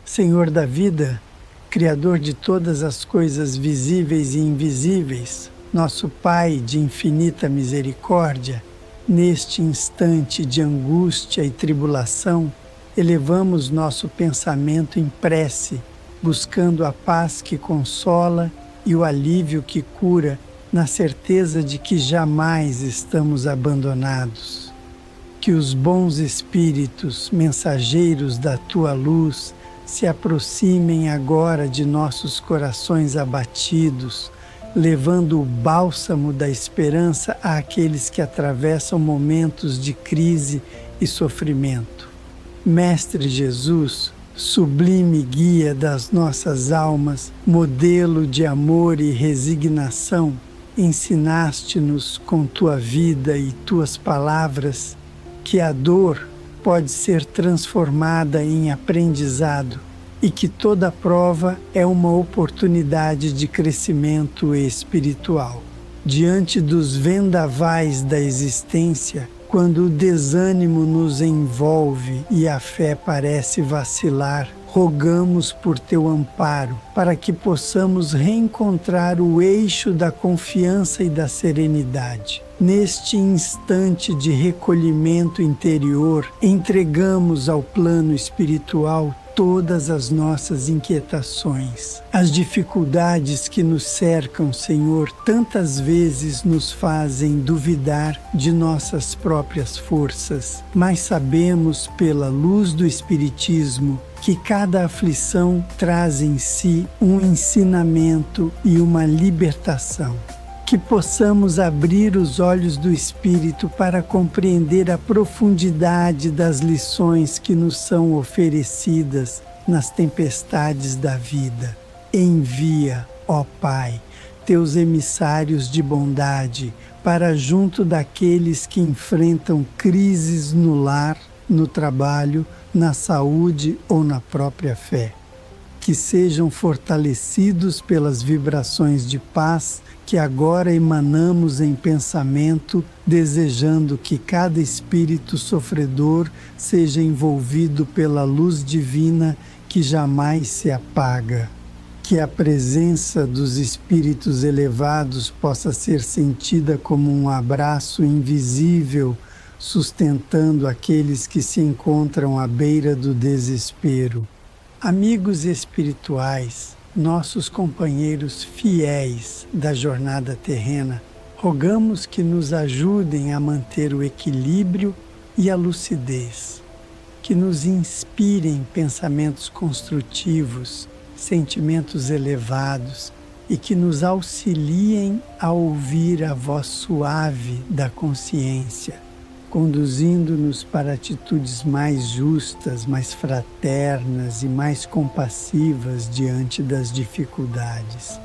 Senhor da vida, Criador de todas as coisas visíveis e invisíveis, nosso Pai de infinita misericórdia, neste instante de angústia e tribulação, elevamos nosso pensamento em prece, buscando a paz que consola e o alívio que cura, na certeza de que jamais estamos abandonados. Que os bons espíritos, mensageiros da tua luz, se aproximem agora de nossos corações abatidos, levando o bálsamo da esperança àqueles que atravessam momentos de crise e sofrimento. Mestre Jesus, sublime guia das nossas almas, modelo de amor e resignação, ensinaste-nos com tua vida e tuas palavras que a dor pode ser transformada em aprendizado e que toda prova é uma oportunidade de crescimento espiritual. Diante dos vendavais da existência, quando o desânimo nos envolve e a fé parece vacilar, rogamos por teu amparo, para que possamos reencontrar o eixo da confiança e da serenidade. Neste instante de recolhimento interior, entregamos ao plano espiritual todas as nossas inquietações. As dificuldades que nos cercam, Senhor, tantas vezes nos fazem duvidar de nossas próprias forças, mas sabemos pela luz do Espiritismo que cada aflição traz em si um ensinamento e uma libertação. Que possamos abrir os olhos do Espírito para compreender a profundidade das lições que nos são oferecidas nas tempestades da vida. Envia, ó Pai, teus emissários de bondade para junto daqueles que enfrentam crises no lar, no trabalho, na saúde ou na própria fé. Que sejam fortalecidos pelas vibrações de paz que agora emanamos em pensamento, desejando que cada espírito sofredor seja envolvido pela luz divina que jamais se apaga. Que a presença dos espíritos elevados possa ser sentida como um abraço invisível, sustentando aqueles que se encontram à beira do desespero. Amigos espirituais, nossos companheiros fiéis da jornada terrena, rogamos que nos ajudem a manter o equilíbrio e a lucidez, que nos inspirem pensamentos construtivos, sentimentos elevados e que nos auxiliem a ouvir a voz suave da consciência, conduzindo-nos para atitudes mais justas, mais fraternas e mais compassivas diante das dificuldades.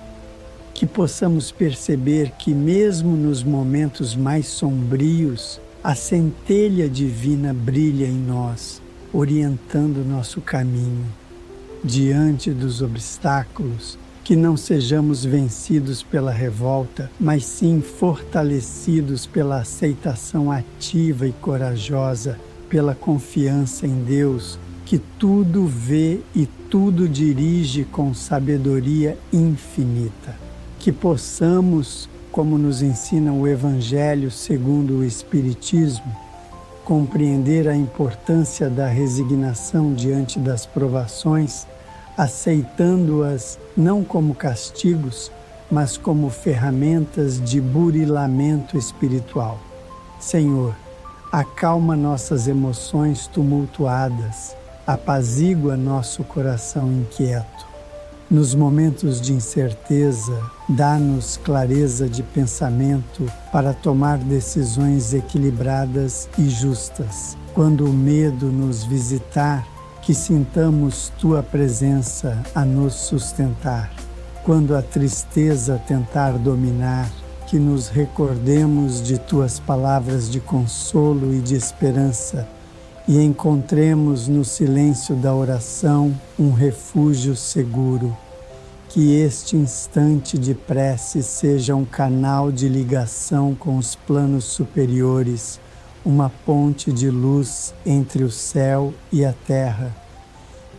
Que possamos perceber que mesmo nos momentos mais sombrios, a centelha divina brilha em nós, orientando nosso caminho. Diante dos obstáculos, que não sejamos vencidos pela revolta, mas sim fortalecidos pela aceitação ativa e corajosa, pela confiança em Deus, que tudo vê e tudo dirige com sabedoria infinita. Que possamos, como nos ensina o Evangelho segundo o Espiritismo, compreender a importância da resignação diante das provações, aceitando-as não como castigos, mas como ferramentas de burilamento espiritual. Senhor, acalma nossas emoções tumultuadas, apazigua nosso coração inquieto. Nos momentos de incerteza, dá-nos clareza de pensamento para tomar decisões equilibradas e justas. Quando o medo nos visitar, que sintamos Tua presença a nos sustentar. Quando a tristeza tentar dominar, que nos recordemos de Tuas palavras de consolo e de esperança e encontremos no silêncio da oração um refúgio seguro. Que este instante de prece seja um canal de ligação com os planos superiores, uma ponte de luz entre o céu e a terra,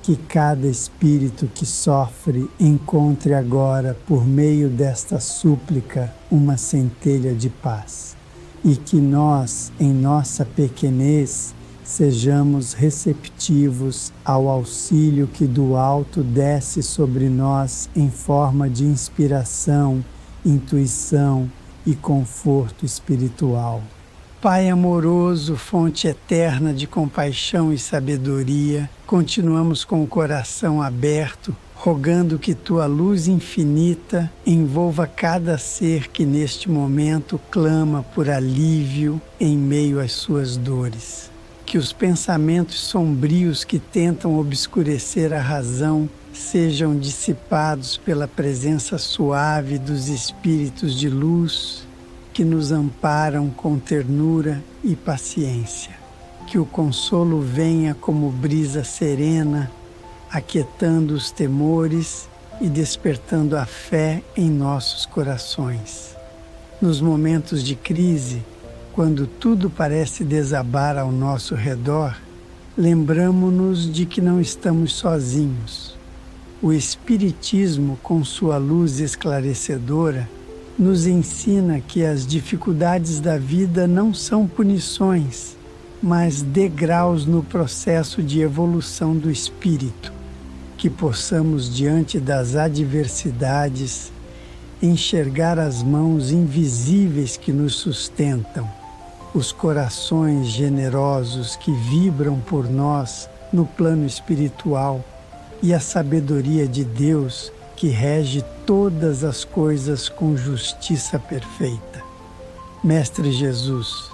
Que cada espírito que sofre encontre agora, por meio desta súplica, uma centelha de paz. E que nós, em nossa pequenez, sejamos receptivos ao auxílio que do alto desce sobre nós em forma de inspiração, intuição e conforto espiritual. Pai amoroso, fonte eterna de compaixão e sabedoria, continuamos com o coração aberto, rogando que tua luz infinita envolva cada ser que neste momento clama por alívio em meio às suas dores. Que os pensamentos sombrios que tentam obscurecer a razão sejam dissipados pela presença suave dos espíritos de luz que nos amparam com ternura e paciência. Que o consolo venha como brisa serena, aquietando os temores e despertando a fé em nossos corações. Nos momentos de crise, quando tudo parece desabar ao nosso redor, lembramo-nos de que não estamos sozinhos. O Espiritismo, com sua luz esclarecedora, nos ensina que as dificuldades da vida não são punições, mas degraus no processo de evolução do espírito. Que possamos, diante das adversidades, enxergar as mãos invisíveis que nos sustentam, os corações generosos que vibram por nós no plano espiritual e a sabedoria de Deus que rege todas as coisas com justiça perfeita. Mestre Jesus,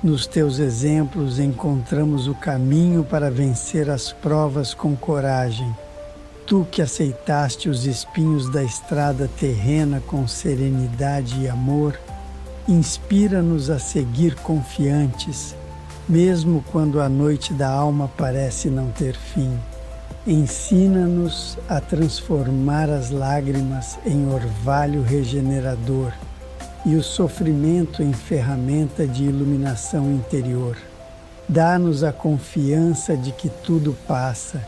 nos teus exemplos encontramos o caminho para vencer as provas com coragem. Tu que aceitaste os espinhos da estrada terrena com serenidade e amor, inspira-nos a seguir confiantes, mesmo quando a noite da alma parece não ter fim. Ensina-nos a transformar as lágrimas em orvalho regenerador e o sofrimento em ferramenta de iluminação interior. Dá-nos a confiança de que tudo passa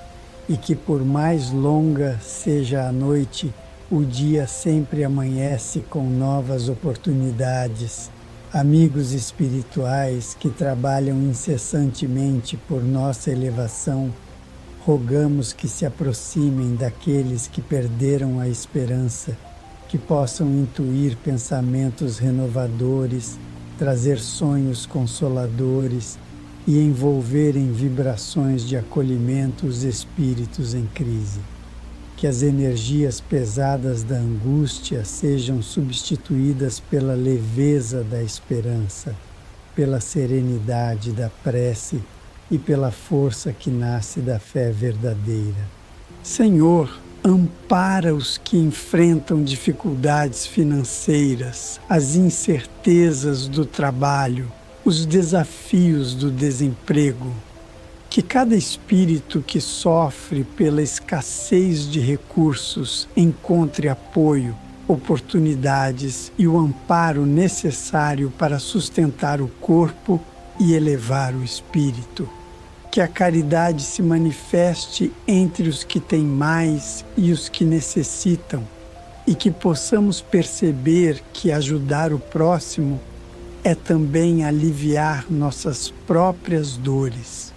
e que, por mais longa seja a noite, o dia sempre amanhece com novas oportunidades. Amigos espirituais que trabalham incessantemente por nossa elevação, rogamos que se aproximem daqueles que perderam a esperança, que possam intuir pensamentos renovadores, trazer sonhos consoladores e envolver em vibrações de acolhimento os espíritos em crise. Que as energias pesadas da angústia sejam substituídas pela leveza da esperança, pela serenidade da prece e pela força que nasce da fé verdadeira. Senhor, ampara os que enfrentam dificuldades financeiras, as incertezas do trabalho, os desafios do desemprego. Que cada espírito que sofre pela escassez de recursos encontre apoio, oportunidades e o amparo necessário para sustentar o corpo e elevar o espírito. Que a caridade se manifeste entre os que têm mais e os que necessitam, e que possamos perceber que ajudar o próximo é também aliviar nossas próprias dores.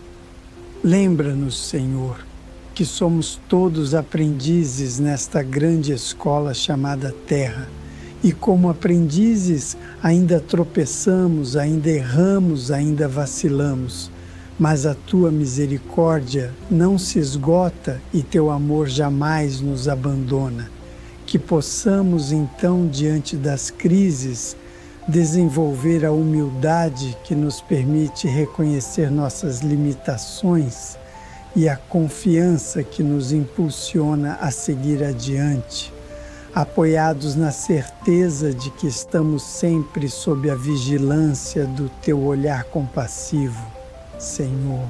Lembra-nos, Senhor, que somos todos aprendizes nesta grande escola chamada Terra, e como aprendizes ainda tropeçamos, ainda erramos, ainda vacilamos, mas a tua misericórdia não se esgota e teu amor jamais nos abandona. Que possamos então, diante das crises, desenvolver a humildade que nos permite reconhecer nossas limitações e a confiança que nos impulsiona a seguir adiante, apoiados na certeza de que estamos sempre sob a vigilância do teu olhar compassivo. Senhor,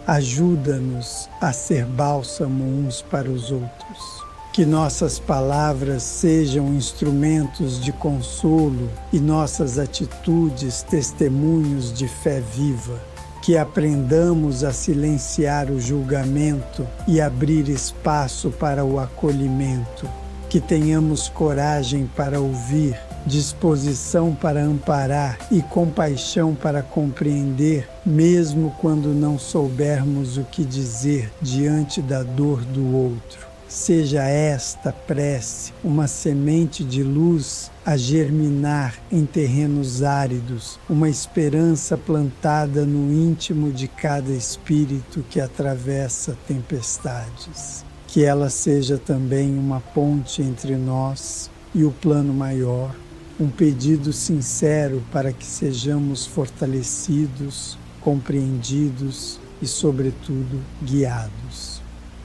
ajuda-nos a ser bálsamo uns para os outros. Que nossas palavras sejam instrumentos de consolo e nossas atitudes testemunhos de fé viva. que aprendamos a silenciar o julgamento e abrir espaço para o acolhimento, que tenhamos coragem para ouvir, disposição para amparar e compaixão para compreender, mesmo quando não soubermos o que dizer diante da dor do outro. Seja esta prece uma semente de luz a germinar em terrenos áridos, uma esperança plantada no íntimo de cada espírito que atravessa tempestades. Que ela seja também uma ponte entre nós e o plano maior, um pedido sincero para que sejamos fortalecidos, compreendidos e, sobretudo, guiados.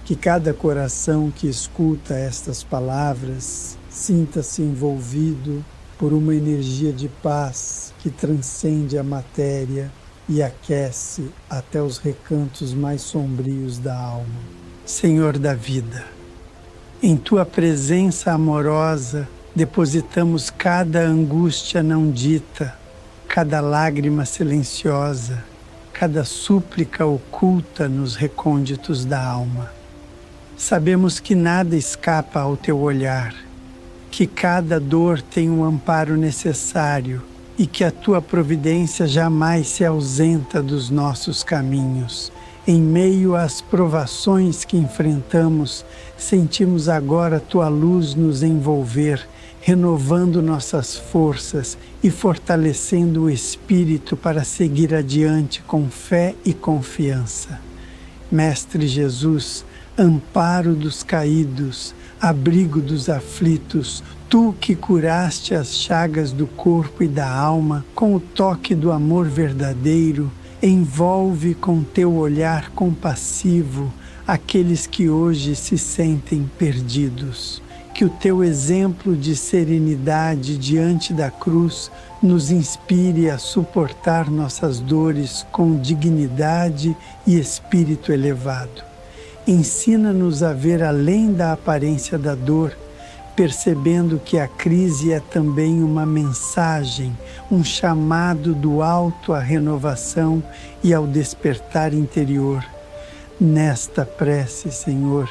Que cada coração que escuta estas palavras sinta-se envolvido por uma energia de paz que transcende a matéria e aquece até os recantos mais sombrios da alma. Senhor da vida, em Tua presença amorosa depositamos cada angústia não dita, cada lágrima silenciosa, cada súplica oculta nos recônditos da alma. Sabemos que nada escapa ao Teu olhar, que cada dor tem o amparo necessário e que a Tua providência jamais se ausenta dos nossos caminhos. Em meio às provações que enfrentamos, sentimos agora Tua luz nos envolver, renovando nossas forças e fortalecendo o espírito para seguir adiante com fé e confiança. Mestre Jesus, amparo dos caídos, abrigo dos aflitos, Tu que curaste as chagas do corpo e da alma com o toque do amor verdadeiro, envolve com Teu olhar compassivo aqueles que hoje se sentem perdidos. Que o Teu exemplo de serenidade diante da cruz nos inspire a suportar nossas dores com dignidade e espírito elevado. Ensina-nos a ver além da aparência da dor, percebendo que a crise é também uma mensagem, um chamado do alto à renovação e ao despertar interior. Nesta prece, Senhor,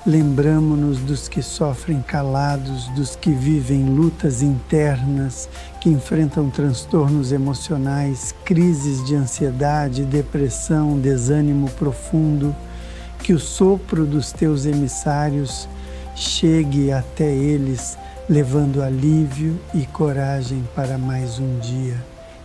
lembramo-nos dos que sofrem calados, dos que vivem lutas internas, que enfrentam transtornos emocionais, crises de ansiedade, depressão, desânimo profundo. Que o sopro dos Teus emissários chegue até eles, levando alívio e coragem para mais um dia.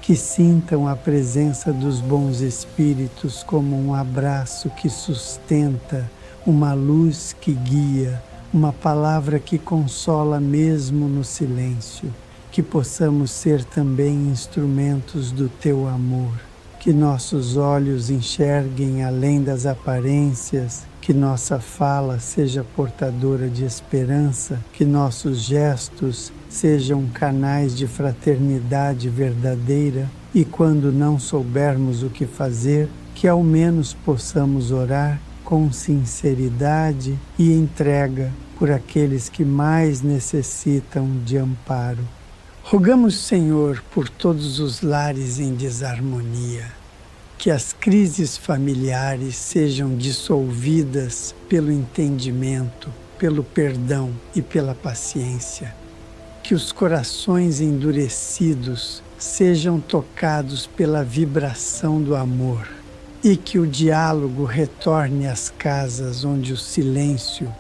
Que sintam a presença dos bons espíritos como um abraço que sustenta, uma luz que guia, uma palavra que consola mesmo no silêncio. Que possamos ser também instrumentos do Teu amor. Que nossos olhos enxerguem além das aparências, que nossa fala seja portadora de esperança, que nossos gestos sejam canais de fraternidade verdadeira e, quando não soubermos o que fazer, que ao menos possamos orar com sinceridade e entrega por aqueles que mais necessitam de amparo. Rogamos, Senhor, por todos os lares em desarmonia, que as crises familiares sejam dissolvidas pelo entendimento, pelo perdão e pela paciência, que os corações endurecidos sejam tocados pela vibração do amor e que o diálogo retorne às casas onde o silêncio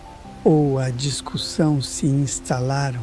ou a discussão se instalaram.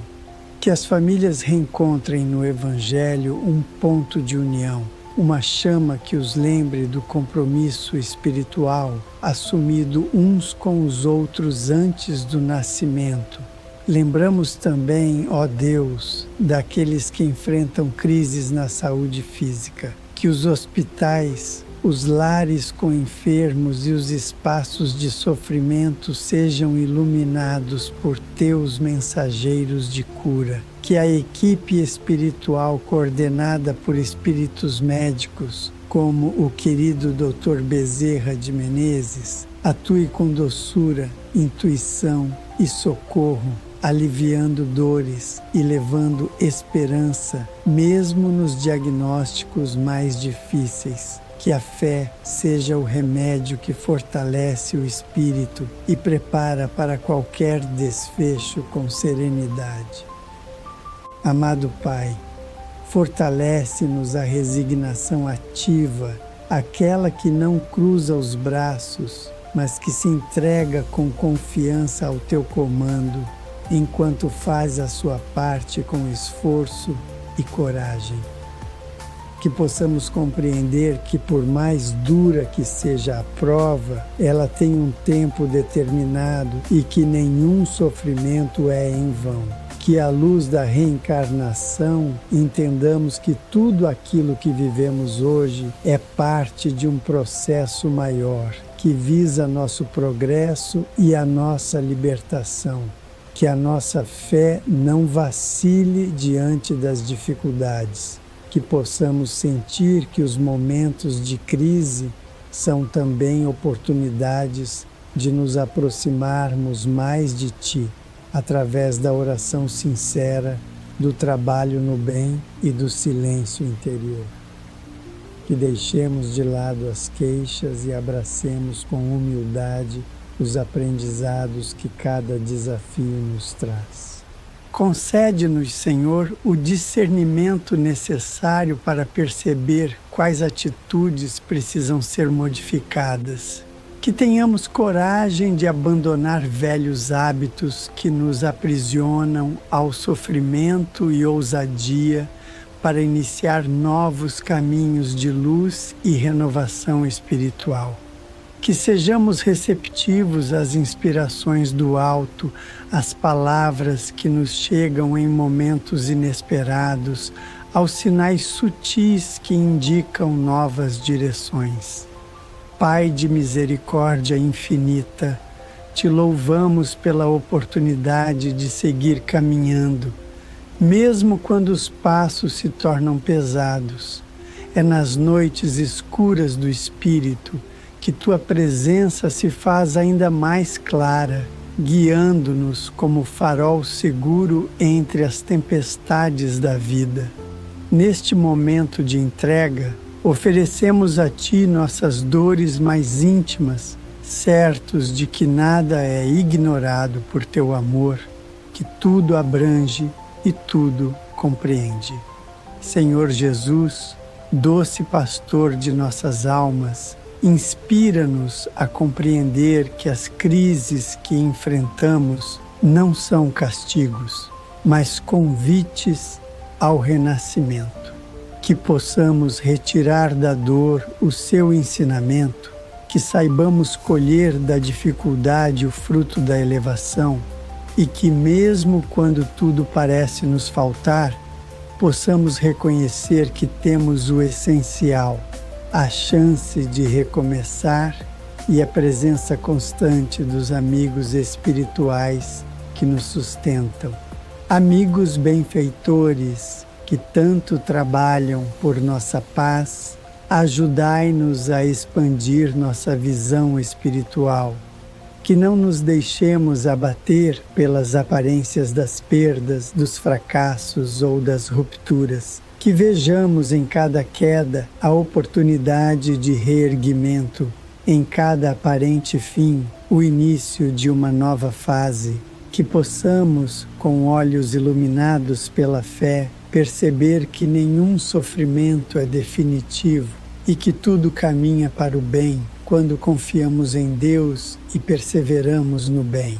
Que as famílias reencontrem no Evangelho um ponto de união, uma chama que os lembre do compromisso espiritual assumido uns com os outros antes do nascimento. Lembramos também, ó Deus, daqueles que enfrentam crises na saúde física, que os hospitais, os lares com enfermos e os espaços de sofrimento sejam iluminados por Teus mensageiros de cura. Que a equipe espiritual coordenada por espíritos médicos, como o querido Dr. Bezerra de Menezes, atue com doçura, intuição e socorro, aliviando dores e levando esperança, mesmo nos diagnósticos mais difíceis. Que a fé seja o remédio que fortalece o espírito e prepara para qualquer desfecho com serenidade. Amado Pai, fortalece-nos a resignação ativa, aquela que não cruza os braços, mas que se entrega com confiança ao Teu comando, enquanto faz a sua parte com esforço e coragem. Que possamos compreender que, por mais dura que seja a prova, ela tem um tempo determinado e que nenhum sofrimento é em vão. Que, à luz da reencarnação, entendamos que tudo aquilo que vivemos hoje é parte de um processo maior, que visa nosso progresso e a nossa libertação. Que a nossa fé não vacile diante das dificuldades. Que possamos sentir que os momentos de crise são também oportunidades de nos aproximarmos mais de Ti, através da oração sincera, do trabalho no bem e do silêncio interior. Que deixemos de lado as queixas e abracemos com humildade os aprendizados que cada desafio nos traz. Concede-nos, Senhor, o discernimento necessário para perceber quais atitudes precisam ser modificadas. Que tenhamos coragem de abandonar velhos hábitos que nos aprisionam ao sofrimento e ousadia para iniciar novos caminhos de luz e renovação espiritual. Que sejamos receptivos às inspirações do alto, às palavras que nos chegam em momentos inesperados, aos sinais sutis que indicam novas direções. Pai de misericórdia infinita, te louvamos pela oportunidade de seguir caminhando, mesmo quando os passos se tornam pesados. É nas noites escuras do espírito que tua presença se faz ainda mais clara, guiando-nos como farol seguro entre as tempestades da vida. Neste momento de entrega, oferecemos a Ti nossas dores mais íntimas, certos de que nada é ignorado por Teu amor, que tudo abrange e tudo compreende. Senhor Jesus, doce pastor de nossas almas, inspira-nos a compreender que as crises que enfrentamos não são castigos, mas convites ao renascimento. Que possamos retirar da dor o seu ensinamento, que saibamos colher da dificuldade o fruto da elevação e que, mesmo quando tudo parece nos faltar, possamos reconhecer que temos o essencial, a chance de recomeçar e a presença constante dos amigos espirituais que nos sustentam. Amigos benfeitores que tanto trabalham por nossa paz, ajudai-nos a expandir nossa visão espiritual. Que não nos deixemos abater pelas aparências das perdas, dos fracassos ou das rupturas. Que vejamos em cada queda a oportunidade de reerguimento, em cada aparente fim, o início de uma nova fase. Que possamos, com olhos iluminados pela fé, perceber que nenhum sofrimento é definitivo e que tudo caminha para o bem quando confiamos em Deus e perseveramos no bem.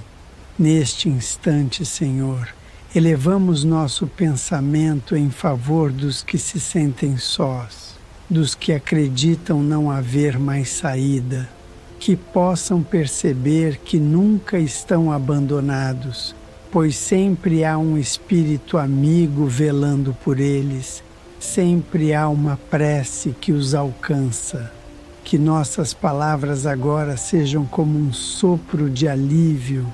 Neste instante, Senhor, elevamos nosso pensamento em favor dos que se sentem sós, dos que acreditam não haver mais saída, que possam perceber que nunca estão abandonados, pois sempre há um espírito amigo velando por eles, sempre há uma prece que os alcança. Que nossas palavras agora sejam como um sopro de alívio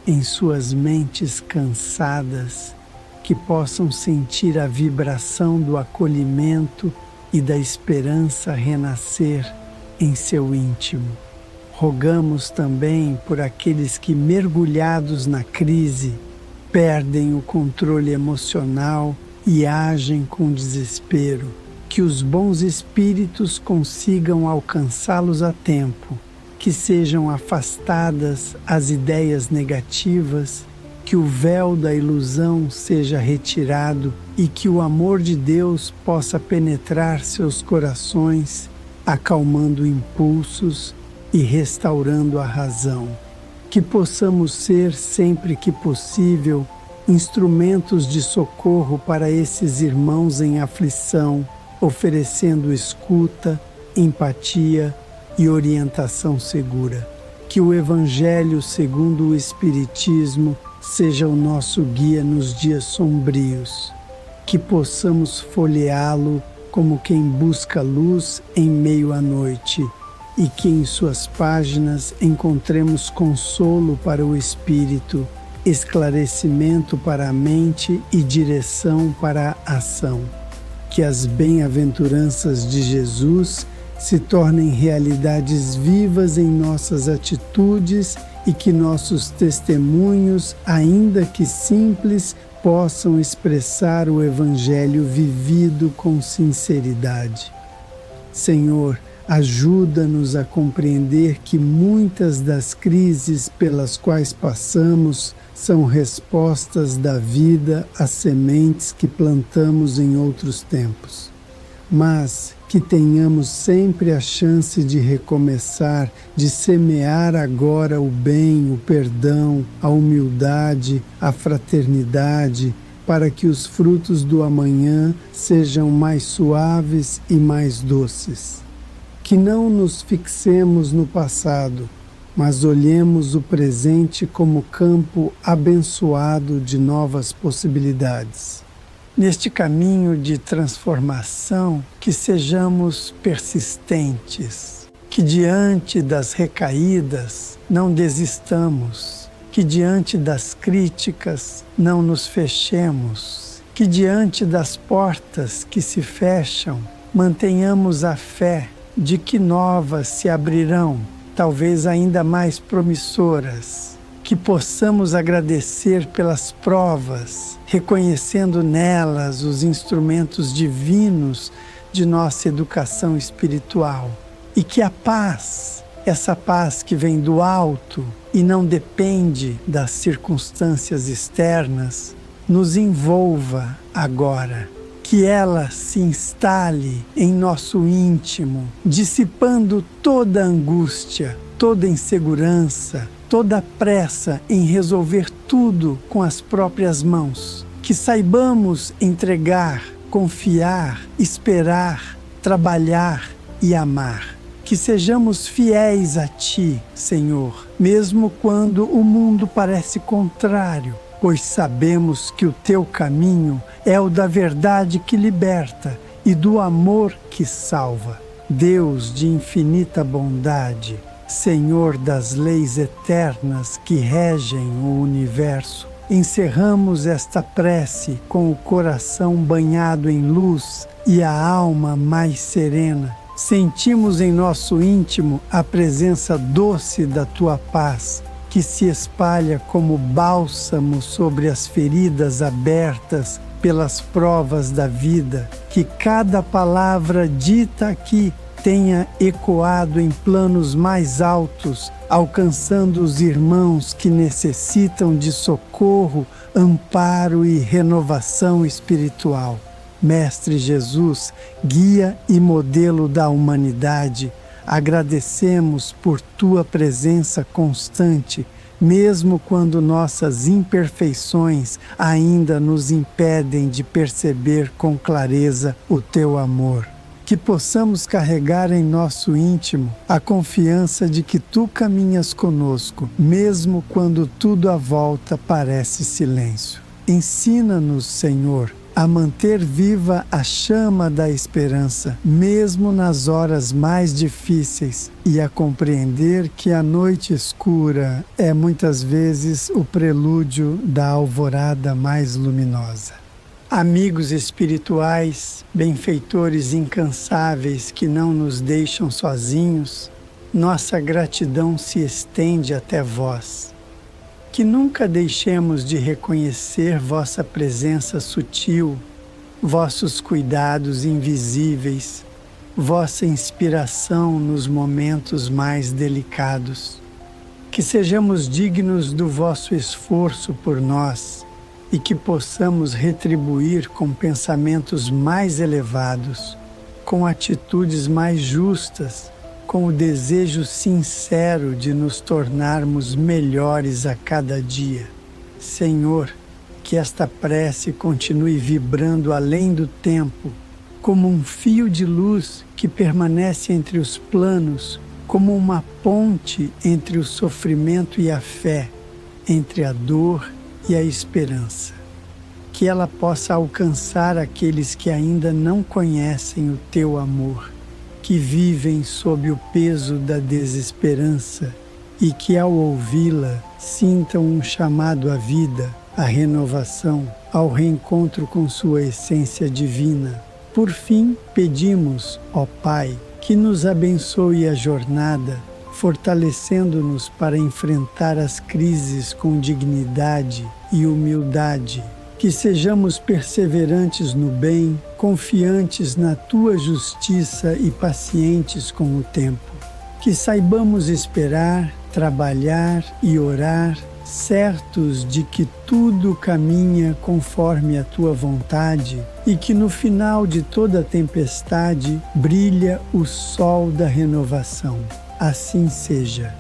em suas mentes cansadas, que possam sentir a vibração do acolhimento e da esperança renascer em seu íntimo. Rogamos também por aqueles que, mergulhados na crise, perdem o controle emocional e agem com desespero. que os bons espíritos consigam alcançá-los a tempo, que sejam afastadas as ideias negativas, que o véu da ilusão seja retirado e que o amor de Deus possa penetrar seus corações, acalmando impulsos e restaurando a razão. Que possamos ser, sempre que possível, instrumentos de socorro para esses irmãos em aflição, oferecendo escuta, empatia e orientação segura. Que o Evangelho segundo o Espiritismo seja o nosso guia nos dias sombrios. Que possamos folheá-lo como quem busca luz em meio à noite, e que em suas páginas encontremos consolo para o espírito, esclarecimento para a mente e direção para a ação. Que as bem-aventuranças de Jesus se tornem realidades vivas em nossas atitudes e que nossos testemunhos, ainda que simples, possam expressar o Evangelho vivido com sinceridade. Senhor, ajuda-nos a compreender que muitas das crises pelas quais passamos são respostas da vida às sementes que plantamos em outros tempos. Mas que tenhamos sempre a chance de recomeçar, de semear agora o bem, o perdão, a humildade, a fraternidade, para que os frutos do amanhã sejam mais suaves e mais doces. Que não nos fixemos no passado, mas olhemos o presente como campo abençoado de novas possibilidades. Neste caminho de transformação, que sejamos persistentes, que diante das recaídas não desistamos, que diante das críticas não nos fechemos, que diante das portas que se fecham mantenhamos a fé de que novas se abrirão, talvez ainda mais promissoras, que possamos agradecer pelas provas, reconhecendo nelas os instrumentos divinos de nossa educação espiritual, e que a paz, essa paz que vem do alto e não depende das circunstâncias externas, nos envolva agora. Que ela se instale em nosso íntimo, dissipando toda angústia, toda insegurança, toda pressa em resolver tudo com as próprias mãos. Que saibamos entregar, confiar, esperar, trabalhar e amar. Que sejamos fiéis a Ti, Senhor, mesmo quando o mundo parece contrário, pois sabemos que o Teu caminho é o da verdade que liberta e do amor que salva. Deus de infinita bondade, Senhor das leis eternas que regem o universo, encerramos esta prece com o coração banhado em luz e a alma mais serena. Sentimos em nosso íntimo a presença doce da Tua paz, que se espalha como bálsamo sobre as feridas abertas pelas provas da vida. Que cada palavra dita aqui tenha ecoado em planos mais altos, alcançando os irmãos que necessitam de socorro, amparo e renovação espiritual. Mestre Jesus, guia e modelo da humanidade, agradecemos por Tua presença constante, mesmo quando nossas imperfeições ainda nos impedem de perceber com clareza o Teu amor. Que possamos carregar em nosso íntimo a confiança de que Tu caminhas conosco, mesmo quando tudo à volta parece silêncio. Ensina-nos, Senhor, a manter viva a chama da esperança, mesmo nas horas mais difíceis, e a compreender que a noite escura é muitas vezes o prelúdio da alvorada mais luminosa. Amigos espirituais, benfeitores incansáveis que não nos deixam sozinhos, nossa gratidão se estende até vós. Que nunca deixemos de reconhecer vossa presença sutil, vossos cuidados invisíveis, vossa inspiração nos momentos mais delicados. Que sejamos dignos do vosso esforço por nós e que possamos retribuir com pensamentos mais elevados, com atitudes mais justas, com o desejo sincero de nos tornarmos melhores a cada dia. Senhor, que esta prece continue vibrando além do tempo, como um fio de luz que permanece entre os planos, como uma ponte entre o sofrimento e a fé, entre a dor e a esperança. Que ela possa alcançar aqueles que ainda não conhecem o teu amor, que vivem sob o peso da desesperança e que, ao ouvi-la, sintam um chamado à vida, à renovação, ao reencontro com sua essência divina. Por fim, pedimos, ó Pai, que nos abençoe a jornada, fortalecendo-nos para enfrentar as crises com dignidade e humildade. Que sejamos perseverantes no bem, confiantes na Tua justiça e pacientes com o tempo. Que saibamos esperar, trabalhar e orar, certos de que tudo caminha conforme a Tua vontade e que no final de toda tempestade brilha o sol da renovação. Assim seja.